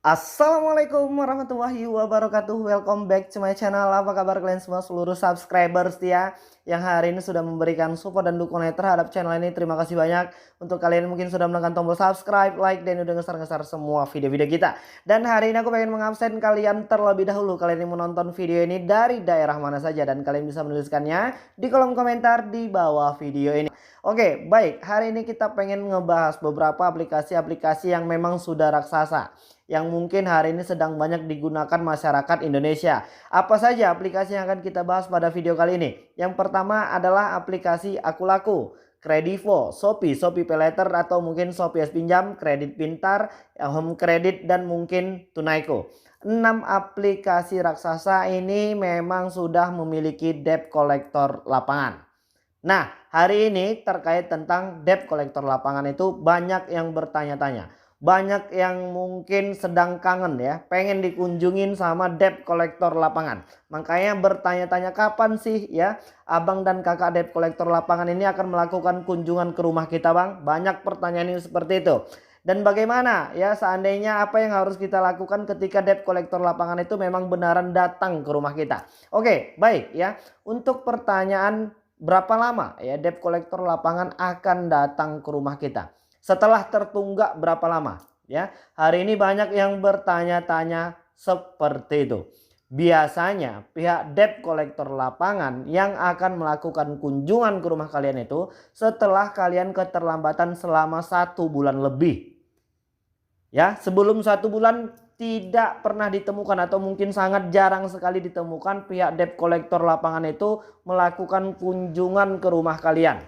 Assalamualaikum warahmatullahi wabarakatuh. Welcome back to my channel. Apa kabar kalian semua seluruh subscribers ya, yang hari ini sudah memberikan support dan dukungan terhadap channel ini. Terima kasih banyak untuk kalian mungkin sudah menekan tombol subscribe, like, dan udah ngeser-ngeser semua video-video kita. Dan hari ini aku pengen mengabsen kalian terlebih dahulu. Kalian yang menonton video ini dari daerah mana saja, dan kalian bisa menuliskannya di kolom komentar di bawah video ini. Oke, baik. Hari ini kita pengen ngebahas beberapa aplikasi-aplikasi yang memang sudah raksasa, yang mungkin hari ini sedang banyak digunakan masyarakat Indonesia. Apa saja aplikasi yang akan kita bahas pada video kali ini? Yang pertama adalah aplikasi Akulaku, Kredivo, Shopee, Shopee Paylater atau mungkin Shopee S Pinjam, Kredit Pintar, Home Credit, dan mungkin Tunaiko. 6 aplikasi raksasa ini memang sudah memiliki debt collector lapangan. Nah, hari ini terkait tentang debt collector lapangan itu banyak yang bertanya-tanya. Banyak yang mungkin sedang kangen ya, pengen dikunjungin sama debt collector lapangan. Makanya bertanya-tanya kapan sih ya abang dan kakak debt collector lapangan ini akan melakukan kunjungan ke rumah kita, Bang? Banyak pertanyaan ini seperti itu. Dan bagaimana ya seandainya apa yang harus kita lakukan ketika debt collector lapangan itu memang benaran datang ke rumah kita. Oke, baik ya. Untuk pertanyaan berapa lama ya debt collector lapangan akan datang ke rumah kita? Setelah tertunggak berapa lama? Ya, hari ini banyak yang bertanya-tanya seperti itu. Biasanya pihak debt collector lapangan yang akan melakukan kunjungan ke rumah kalian itu setelah kalian keterlambatan selama 1 bulan lebih. Ya, sebelum 1 bulan tidak pernah ditemukan atau mungkin sangat jarang sekali ditemukan pihak debt collector lapangan itu melakukan kunjungan ke rumah kalian.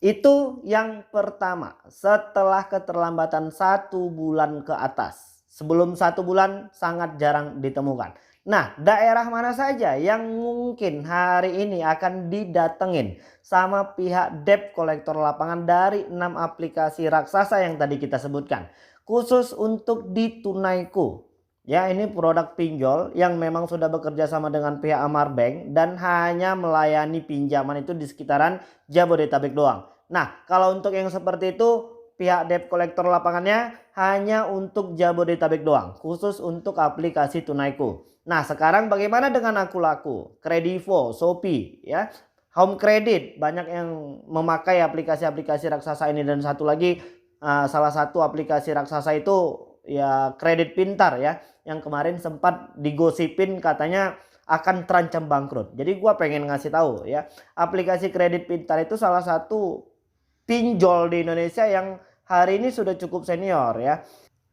Itu yang pertama, setelah keterlambatan 1 bulan ke atas. Sebelum 1 bulan sangat jarang ditemukan. Nah, daerah mana saja yang mungkin hari ini akan didatengin sama pihak debt collector lapangan dari 6 aplikasi raksasa yang tadi kita sebutkan. Khusus untuk di Tunaiko. Ya, ini produk pinjol yang memang sudah bekerja sama dengan pihak Amar Bank dan hanya melayani pinjaman itu di sekitaran Jabodetabek doang. Nah, kalau untuk yang seperti itu pihak debt collector lapangannya hanya untuk Jabodetabek doang, khusus untuk aplikasi Tunaiko. Nah, sekarang bagaimana dengan Akulaku, Kredivo, Shopee ya, Home Credit, banyak yang memakai aplikasi-aplikasi raksasa ini. Dan satu lagi salah satu aplikasi raksasa itu ya Kredit Pintar ya, yang kemarin sempat digosipin katanya akan terancam bangkrut. Jadi gua pengen ngasih tahu ya, aplikasi Kredit Pintar itu salah satu pinjol di Indonesia yang hari ini sudah cukup senior ya.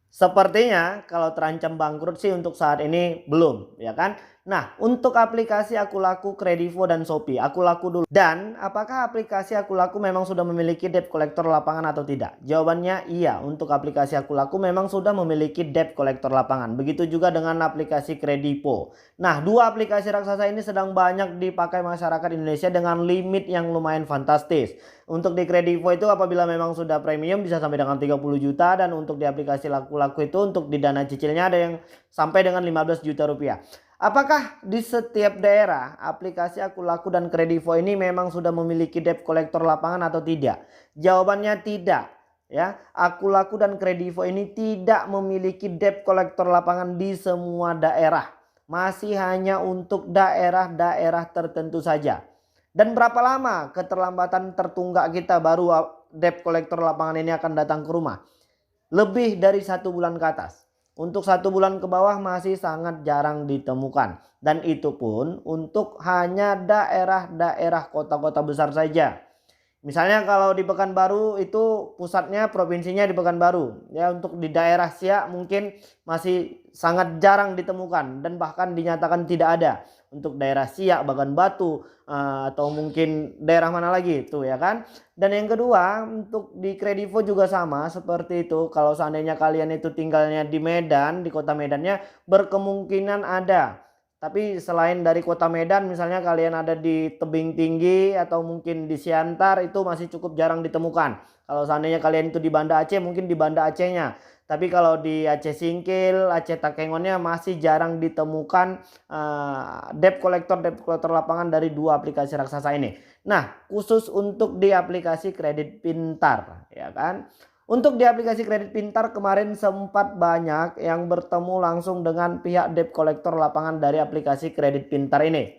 Sepertinya kalau terancam bangkrut sih untuk saat ini belum ya kan. Nah, untuk aplikasi Akulaku, Kredivo, dan Shopee, Akulaku dulu. Dan apakah aplikasi Akulaku memang sudah memiliki debt collector lapangan atau tidak? Jawabannya iya, untuk aplikasi Akulaku memang sudah memiliki debt collector lapangan. Begitu juga dengan aplikasi Kredivo. Nah, dua aplikasi raksasa ini sedang banyak dipakai masyarakat Indonesia dengan limit yang lumayan fantastis. Untuk di Kredivo itu apabila memang sudah premium bisa sampai dengan 30 juta. Dan untuk di aplikasi Akulaku itu untuk di dana cicilnya ada yang sampai dengan 15 juta rupiah. Apakah di setiap daerah aplikasi Akulaku dan Kredivo ini memang sudah memiliki debt collector lapangan atau tidak? Jawabannya tidak. Ya, Akulaku dan Kredivo ini tidak memiliki debt collector lapangan di semua daerah. Masih hanya untuk daerah-daerah tertentu saja. Dan berapa lama keterlambatan tertunggak kita baru debt collector lapangan ini akan datang ke rumah? Lebih dari 1 bulan ke atas. Untuk 1 bulan ke bawah masih sangat jarang ditemukan. Dan itu pun untuk hanya daerah-daerah kota-kota besar saja. Misalnya kalau di Pekanbaru itu pusatnya, provinsinya di Pekanbaru. Ya, untuk di daerah Siak mungkin masih sangat jarang ditemukan dan bahkan dinyatakan tidak ada. Untuk daerah Siak, Bagan Batu, atau mungkin daerah mana lagi itu ya kan. Dan yang kedua, untuk di Kredivo juga sama seperti itu. Kalau seandainya kalian itu tinggalnya di Medan, di kota Medannya berkemungkinan ada. Tapi selain dari kota Medan, misalnya kalian ada di Tebing Tinggi atau mungkin di Siantar, itu masih cukup jarang ditemukan. Kalau seandainya kalian itu di Banda Aceh, mungkin di Banda Acehnya. Tapi kalau di Aceh Singkil, Aceh Takengonnya masih jarang ditemukan debt collector lapangan dari dua aplikasi raksasa ini. Nah, khusus untuk di aplikasi Kredit Pintar ya kan. Untuk di aplikasi kredit pintar kemarin sempat banyak yang bertemu langsung dengan pihak debt collector lapangan dari aplikasi kredit pintar ini.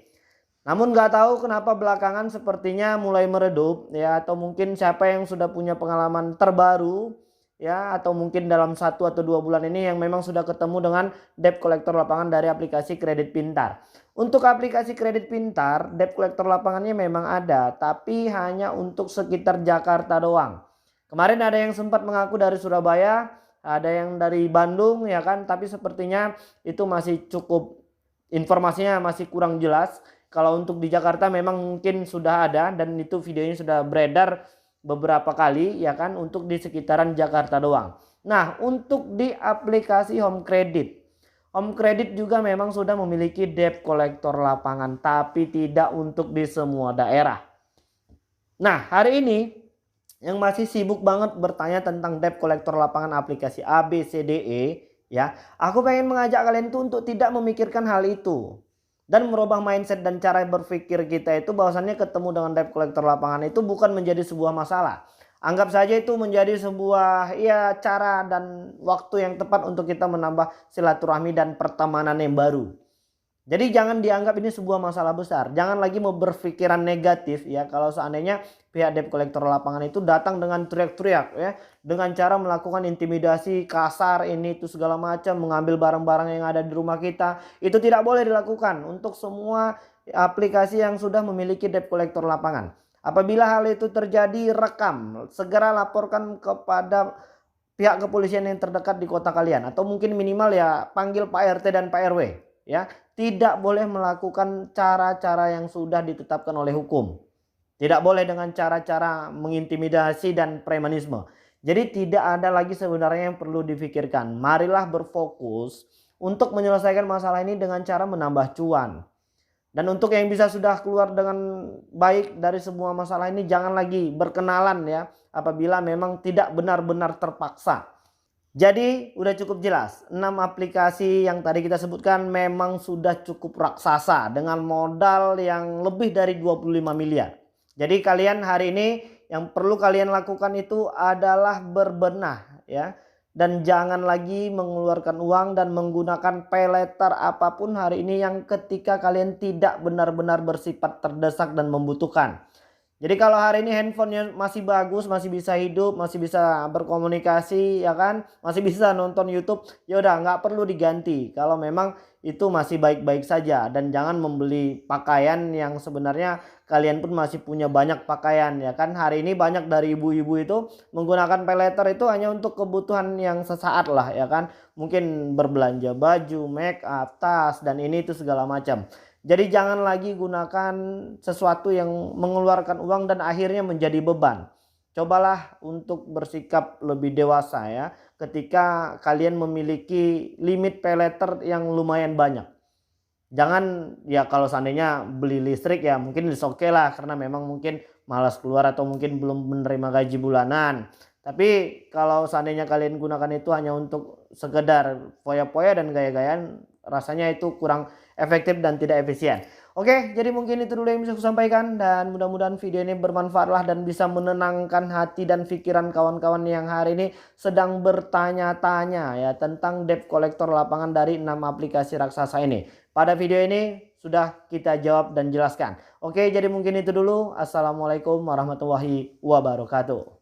Namun nggak tahu kenapa belakangan sepertinya mulai meredup ya, atau mungkin siapa yang sudah punya pengalaman terbaru ya, atau mungkin dalam 1 atau 2 bulan ini yang memang sudah ketemu dengan debt collector lapangan dari aplikasi kredit pintar. Untuk aplikasi kredit pintar, debt collector lapangannya memang ada, tapi hanya untuk sekitar Jakarta doang. Kemarin ada yang sempat mengaku dari Surabaya, ada yang dari Bandung ya kan, tapi sepertinya itu masih cukup, informasinya masih kurang jelas. Kalau untuk di Jakarta memang mungkin sudah ada dan itu videonya sudah beredar beberapa kali ya kan, untuk di sekitaran Jakarta doang. Nah, untuk di aplikasi Home Credit, Home Credit juga memang sudah memiliki debt collector lapangan, tapi tidak untuk di semua daerah. Nah, hari ini yang masih sibuk banget bertanya tentang debt collector lapangan aplikasi ABCDE ya, aku pengen mengajak kalian tuh untuk tidak memikirkan hal itu dan merubah mindset dan cara berpikir kita itu bahwasannya ketemu dengan debt collector lapangan itu bukan menjadi sebuah masalah. Anggap saja itu menjadi sebuah ya cara dan waktu yang tepat untuk kita menambah silaturahmi dan pertemanan yang baru. Jadi jangan dianggap ini sebuah masalah besar. Jangan lagi mau berpikiran negatif ya kalau seandainya pihak debt collector lapangan itu datang dengan teriak-teriak ya, dengan cara melakukan intimidasi kasar ini itu segala macam, mengambil barang-barang yang ada di rumah kita. Itu tidak boleh dilakukan untuk semua aplikasi yang sudah memiliki debt collector lapangan. Apabila hal itu terjadi, rekam, segera laporkan kepada pihak kepolisian yang terdekat di kota kalian, atau mungkin minimal ya panggil Pak RT dan Pak RW ya. Tidak boleh melakukan cara-cara yang sudah ditetapkan oleh hukum. Tidak boleh dengan cara-cara mengintimidasi dan premanisme. Jadi tidak ada lagi sebenarnya yang perlu difikirkan. Marilah berfokus untuk menyelesaikan masalah ini dengan cara menambah cuan. Dan untuk yang bisa sudah keluar dengan baik dari semua masalah ini, jangan lagi berkenalan ya apabila memang tidak benar-benar terpaksa. Jadi udah cukup jelas, 6 aplikasi yang tadi kita sebutkan memang sudah cukup raksasa dengan modal yang lebih dari 25 miliar. Jadi kalian hari ini yang perlu kalian lakukan itu adalah berbenah ya. Dan jangan lagi mengeluarkan uang dan menggunakan pay letter apapun hari ini yang ketika kalian tidak benar-benar bersifat terdesak dan membutuhkan. Jadi kalau hari ini handphonenya masih bagus, masih bisa hidup, masih bisa berkomunikasi ya kan, masih bisa nonton YouTube, ya udah nggak perlu diganti kalau memang itu masih baik-baik saja. Dan jangan membeli pakaian yang sebenarnya kalian pun masih punya banyak pakaian ya kan. Hari ini banyak dari ibu-ibu itu menggunakan paylater itu hanya untuk kebutuhan yang sesaat lah ya kan. Mungkin berbelanja baju, make up, tas dan ini itu segala macam. Jadi jangan lagi gunakan sesuatu yang mengeluarkan uang dan akhirnya menjadi beban. Cobalah untuk bersikap lebih dewasa ya ketika kalian memiliki limit pay letter yang lumayan banyak. Jangan ya kalau seandainya beli listrik ya mungkin is oke lah karena memang mungkin malas keluar atau mungkin belum menerima gaji bulanan. Tapi kalau seandainya kalian gunakan itu hanya untuk sekedar foya-foya dan gaya-gayaan, rasanya itu kurang efektif dan tidak efisien. Oke, jadi mungkin itu dulu yang bisa saya sampaikan dan mudah-mudahan video ini bermanfaatlah dan bisa menenangkan hati dan pikiran kawan-kawan yang hari ini sedang bertanya-tanya ya tentang debt collector lapangan dari 6 aplikasi raksasa ini. Pada video ini sudah kita jawab dan jelaskan. Oke, jadi mungkin itu dulu. Assalamualaikum warahmatullahi wabarakatuh.